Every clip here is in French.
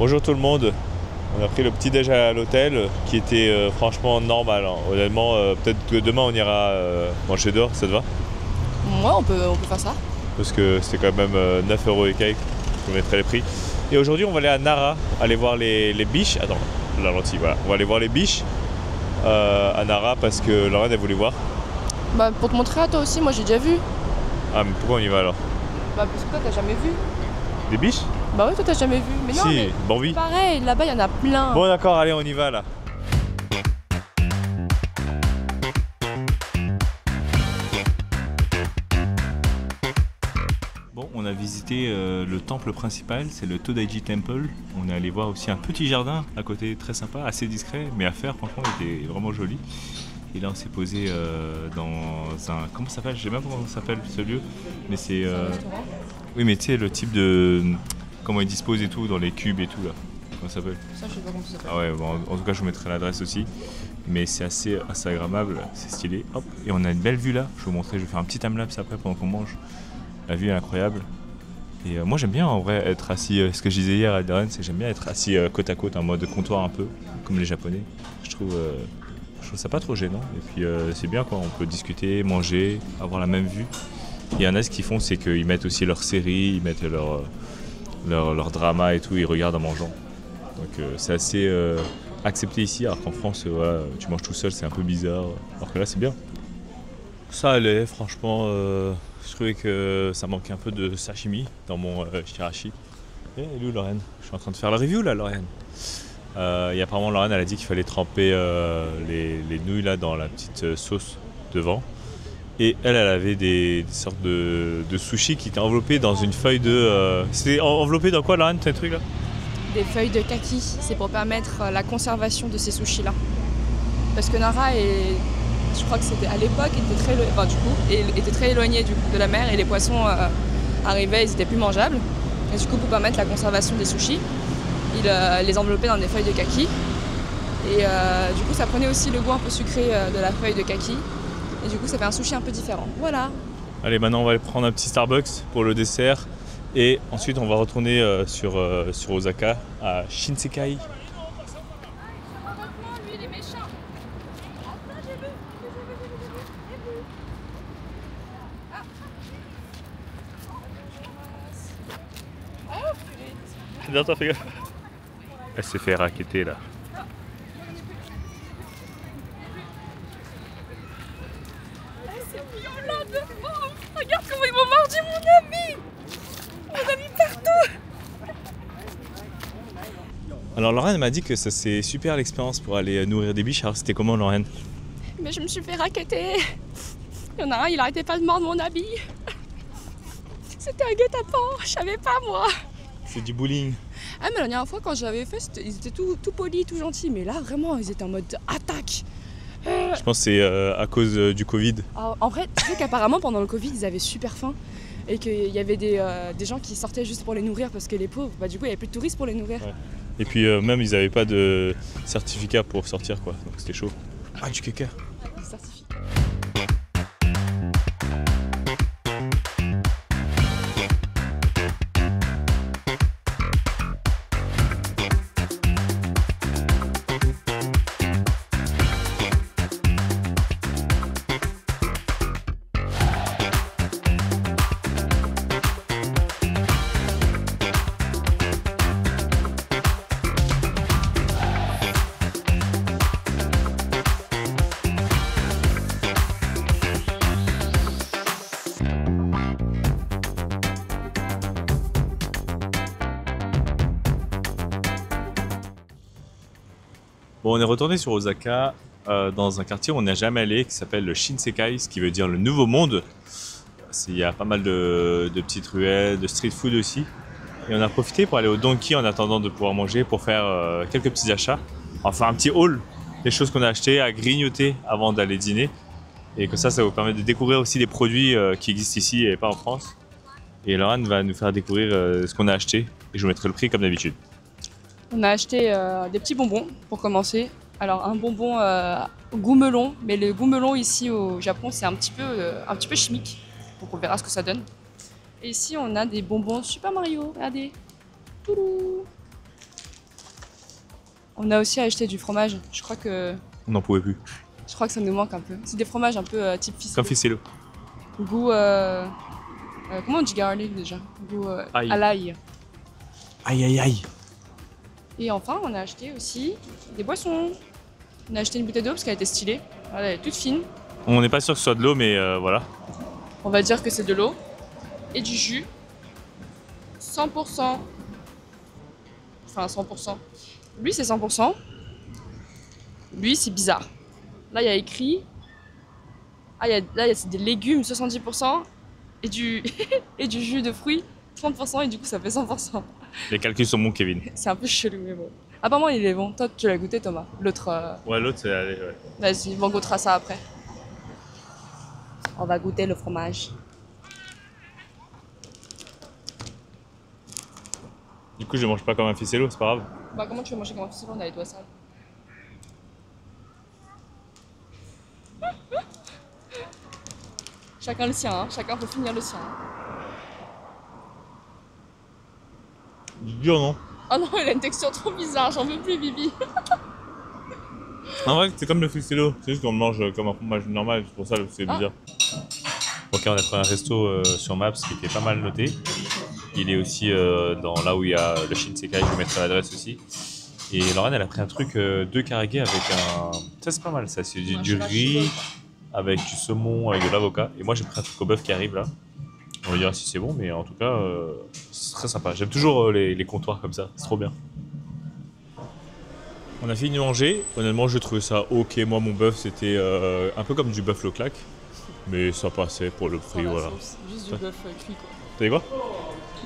Bonjour tout le monde. On a pris le petit déj à l'hôtel qui était franchement normal, hein. Honnêtement, peut-être que demain on ira manger dehors, ça te va? Ouais, on peut faire ça. Parce que c'était quand même 9 € et quelques, je vous mettrai les prix. Et aujourd'hui on va aller à Nara, aller voir les biches. Attends, la lentille, voilà. On va aller voir les biches à Nara parce que Lorraine elle voulait voir. Bah pour te montrer à toi aussi, moi j'ai déjà vu. Ah mais pourquoi on y va alors? Bah parce que toi t'as jamais vu. Des biches? Bah ouais, toi t'as jamais vu. Mais non, Si, mais Bambi. pareil, là-bas il y en a plein. Bon d'accord, allez on y va là. Bon, on a visité le temple principal, c'est le Todaiji Temple. On est allé voir aussi un petit jardin à côté, très sympa, assez discret, mais à faire, franchement, il était vraiment joli. Et là, on s'est posé dans un... Comment ça s'appelle? Je sais même pas comment ça s'appelle ce lieu, mais c'est... Oui, mais tu sais, le type de... Comment ils disposent et tout, dans les cubes et tout, là. Comment ça s'appelle? Ça, je sais pas comment ça s'appelle. Ah ouais, bon, en tout cas, je vous mettrai l'adresse aussi. Mais c'est assez instagrammable, c'est stylé. Hop, et on a une belle vue là, je vais vous montrer, je vais faire un petit timelapse après pendant qu'on mange. La vue est incroyable. Et moi j'aime bien en vrai être assis, ce que je disais hier à Darren, c'est que j'aime bien être assis côte à côte en mode comptoir un peu, comme les japonais. Je trouve ça pas trop gênant. Et puis c'est bien quoi, on peut discuter, manger, avoir la même vue. Et il y en a ce qu'ils font, c'est qu'ils mettent aussi leurs séries, ils mettent leur drama et tout, ils regardent en mangeant. Donc c'est assez accepté ici, alors qu'en France, voilà, tu manges tout seul, c'est un peu bizarre. Alors que là c'est bien. Ça allait, franchement. Je trouvais que ça manquait un peu de sashimi dans mon shirashi. Et elle est où Lorraine? Je suis en train de faire la review là, Lorraine. Et apparemment Lorraine elle a dit qu'il fallait tremper les nouilles là dans la petite sauce devant. Et elle avait des sortes de sushis qui étaient enveloppés dans une feuille de... C'était enveloppé dans quoi Lorraine, tes trucs là? Des feuilles de kaki, c'est pour permettre la conservation de ces sushis là. Parce que Nara est... Je crois que c'était à l'époque, était très éloigné de la mer et les poissons arrivaient, ils étaient plus mangeables. Et du coup, pour permettre la conservation des sushis, ils les enveloppaient dans des feuilles de kaki. Et du coup, ça prenait aussi le goût un peu sucré de la feuille de kaki. Et du coup, ça fait un sushi un peu différent. Voilà. Allez, maintenant on va aller prendre un petit Starbucks pour le dessert. Et ensuite on va retourner sur Osaka à Shinsekai. Attends, fais gaffe. Elle s'est fait racketter là. C'est violent devant. Regarde comment ils m'ont mordu mon ami. Mon ami partout. Alors Lorraine m'a dit que ça c'est super l'expérience pour aller nourrir des biches. Alors c'était comment Lorraine? Mais je me suis fait racketter. Il y en a un, il arrêtait pas de mordre mon habit. C'était un guet-apens, je savais pas moi. C'est du bullying. Ah mais la dernière fois quand j'avais fait, ils étaient tout polis, tout gentils. Mais là vraiment, ils étaient en mode attaque. Je pense que c'est à cause du Covid. Alors, en vrai, tu sais qu'apparemment pendant le Covid, ils avaient super faim. Et qu'il y avait des gens qui sortaient juste pour les nourrir parce que les pauvres, bah du coup il n'y avait plus de touristes pour les nourrir. Ouais. Et puis même ils n'avaient pas de certificat pour sortir quoi, donc c'était chaud. Ah du caca. Des certificats. Bon, on est retourné sur Osaka dans un quartier où on n'a jamais allé qui s'appelle le Shinsekai, ce qui veut dire le nouveau monde. Il y a pas mal de petites ruelles, de street food aussi. Et on a profité pour aller au Donki en attendant de pouvoir manger, pour faire quelques petits achats. Enfin un petit haul des choses qu'on a achetées, à grignoter avant d'aller dîner. Et comme ça vous permet de découvrir aussi des produits qui existent ici et pas en France. Et Lorraine va nous faire découvrir ce qu'on a acheté. Et je vous mettrai le prix comme d'habitude. On a acheté des petits bonbons pour commencer. Alors un bonbon goût melon, mais le goût melon ici au Japon c'est un petit peu chimique. Donc on verra ce que ça donne. Et ici on a des bonbons Super Mario, regardez. Toulou. On a aussi acheté du fromage. Je crois que On n'en pouvait plus. ça nous manque un peu. C'est des fromages un peu type ficello. Comme ficello. Goût... comment on dit garlic déjà? Goût Ail. à l'ail. Aïe aïe aïe. Et enfin, on a acheté aussi des boissons. On a acheté une bouteille d'eau parce qu'elle était stylée. Voilà, elle est toute fine. On n'est pas sûr que ce soit de l'eau, mais voilà. On va dire que c'est de l'eau et du jus. 100%. Enfin, 100%. Lui, c'est 100%. Lui, c'est bizarre. Là, il y a écrit... Ah, c'est des légumes, 70%. Et du, et du jus de fruits, 30%. Et du coup, ça fait 100%. Les calculs sont bons, Kevin. C'est un peu chelou, mais bon. Apparemment, il est bon. Toi, tu l'as goûté, Thomas. L'autre... Ouais, l'autre, c'est... Ouais. Vas-y, on goûtera ça après. On va goûter le fromage. Du coup, je mange pas comme un ficello, c'est pas grave. Bah, comment tu veux manger comme un ficello? On a les doigts sales. Chacun le sien, hein. Chacun peut finir le sien. Dur, non? Oh non, il a une texture trop bizarre, j'en veux plus, Bibi. En vrai, c'est comme le ficello. C'est juste qu'on le mange comme un fromage normal, c'est pour ça que c'est bizarre. Ok, on a trouvé un resto sur Maps qui était pas mal noté. Il est aussi dans là où il y a le Shinsekai, je vous mettrai l'adresse aussi. Et Lorraine, elle a pris un truc 2 karaage avec un... Ça, c'est pas mal, ça. C'est du riz avec du saumon, avec de l'avocat. Et moi, j'ai pris un truc au bœuf qui arrive là. On va dire si c'est bon, mais en tout cas, c'est très sympa. J'aime toujours les comptoirs comme ça, c'est trop bien. On a fini de manger. Honnêtement, je trouvais ça ok. Moi, mon bœuf, c'était un peu comme du bœuf le claque. Mais ça passait pour le prix, voilà. Sauce. Juste du bœuf cuit, quoi. T'as dit quoi?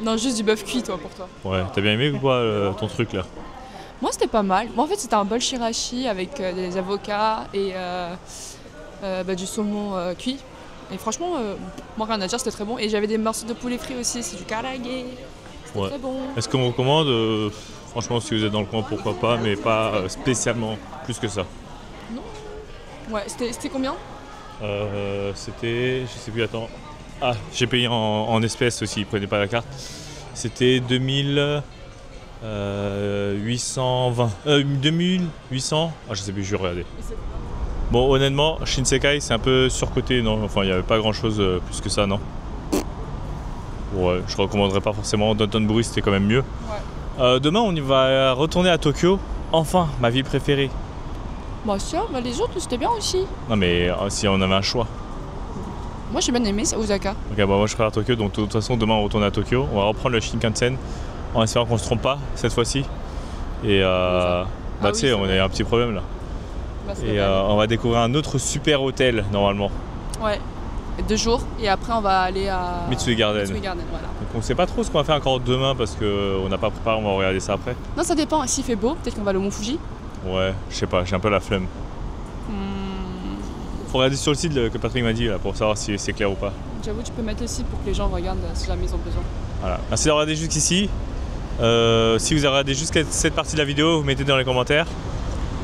Non, juste du bœuf cuit, toi, pour toi. Ouais, t'as bien aimé ou quoi ton truc là? Moi, c'était pas mal. Moi, en fait, c'était un bol shirashi avec des avocats et du saumon cuit. Et franchement, moi, rien à dire, c'était très bon. Et j'avais des morceaux de poulet frit aussi, c'est du karaage. C'était très bon. Est-ce qu'on recommande franchement, si vous êtes dans le coin, pourquoi pas, mais pas spécialement plus que ça. Non. Ouais, c'était combien? C'était, je sais plus, attends. Ah, j'ai payé en espèces aussi, prenez pas la carte. C'était 2820. 2800. Ah, je sais plus, je vais regarder. Bon, honnêtement, Shinsekai, c'est un peu surcoté, non? Enfin, il n'y avait pas grand chose plus que ça, non? Ouais, je recommanderais pas forcément. Dotonbori, c'était quand même mieux. Ouais. Demain, on y va retourner à Tokyo. Enfin, ma ville préférée. Bah, ça, bah, les autres, c'était bien aussi. Non, mais si on avait un choix. Moi, j'ai bien aimé, c'est Osaka. Ok, bah moi je serai à Tokyo, donc de toute façon, demain on retourne à Tokyo. On va reprendre le Shinkansen en espérant qu'on se trompe pas cette fois-ci. Et tu sais, on a un petit problème là. Bah, et on va découvrir un autre super hôtel normalement. Ouais, 2 jours. Et après, on va aller à Mitsui Garden. Mitsui Garden, voilà. Donc on sait pas trop ce qu'on va faire encore demain parce qu'on n'a pas préparé, on va regarder ça après. Non, ça dépend. S'il fait beau, peut-être qu'on va aller au Mont Fuji. Ouais, je sais pas, j'ai un peu la flemme. Faut regarder sur le site que Patrick m'a dit là, pour savoir si c'est clair ou pas. J'avoue, tu peux mettre le site pour que les gens regardent si jamais ils ont besoin. Voilà. Merci d'avoir regardé jusqu'ici. Si vous avez regardé jusqu'à cette partie de la vidéo, vous mettez dans les commentaires.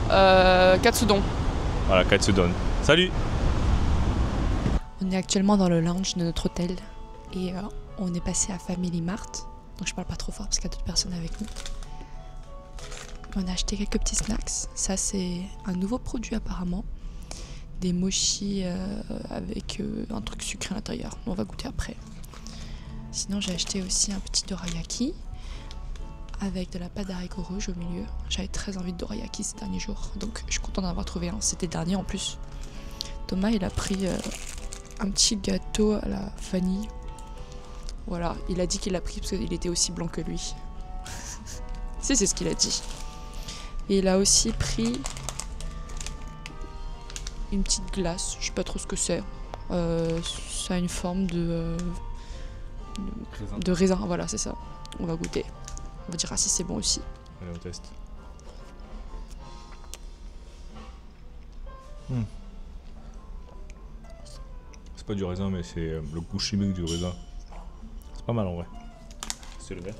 Katsudon. Voilà, Katsudon. Salut! On est actuellement dans le lounge de notre hôtel et on est passé à Family Mart. Donc je parle pas trop fort parce qu'il y a d'autres personnes avec nous. On a acheté quelques petits snacks. Ça, c'est un nouveau produit apparemment. Des mochis avec un truc sucré à l'intérieur. On va goûter après. Sinon, j'ai acheté aussi un petit dorayaki avec de la pâte d'haricots rouges au milieu. J'avais très envie de dorayaki ces derniers jours, donc je suis contente d'en avoir trouvé un. C'était le dernier en plus. Thomas, il a pris un petit gâteau à la vanille. Voilà, il a dit qu'il l'a pris parce qu'il était aussi blanc que lui. C'est ce qu'il a dit. Et il a aussi pris une petite glace, je sais pas trop ce que c'est. Ça a une forme de raisin, voilà, c'est ça. On va goûter. On va dire si c'est bon aussi. Allez, on teste. C'est pas du raisin, mais c'est le goût chimique du raisin. C'est pas mal en vrai. C'est le vert.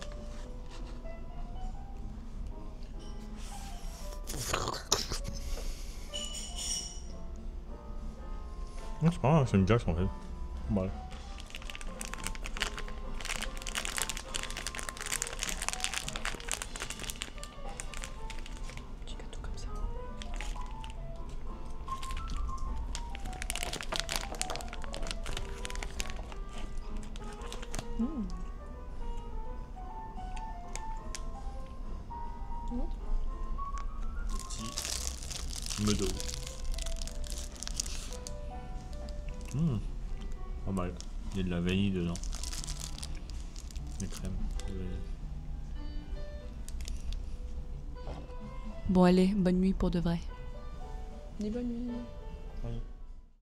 C'est pas mal, c'est une glace en fait. Voilà. Petit meadow. Pas mal. Il y a de la vanille dedans. La crème. Bon allez, bonne nuit pour de vrai. Dis bonne nuit. Ouais.